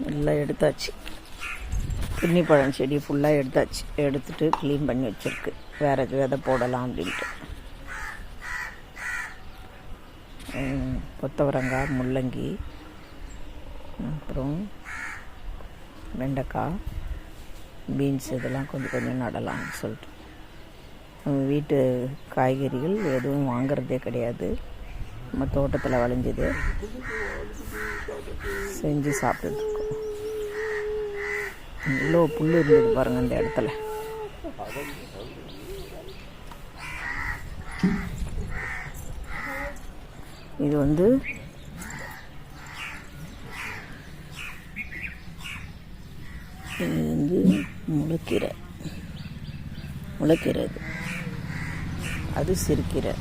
எல்லாம் எடுத்தாச்சு. கிண்ணி பழம் செடி ஃபுல்லாக எடுத்தாச்சு. எடுத்துட்டு க்ளீன் பண்ணி வச்சுருக்கு. வேறு விதை போடலாம் அப்படின்ட்டு. கொத்தவரங்காய், முள்ளங்கி, அப்புறம் வெண்டைக்காய், பீன்ஸ் இதெல்லாம் கொஞ்சம் கொஞ்சம் நடலாம்னு சொல்லிட்டு. நம்ம வீட்டு காய்கறிகள் எதுவும் வாங்கிறதே கிடையாது. நம்ம தோட்டத்தில் விளைஞ்சது செஞ்சு சாப்பிட்டுருக்கோம். இவ்வளோ புல் இருந்தது பாருங்கள் இந்த இடத்துல. இது வந்து முளைக்கீரை. அது சிறுக்கீரை.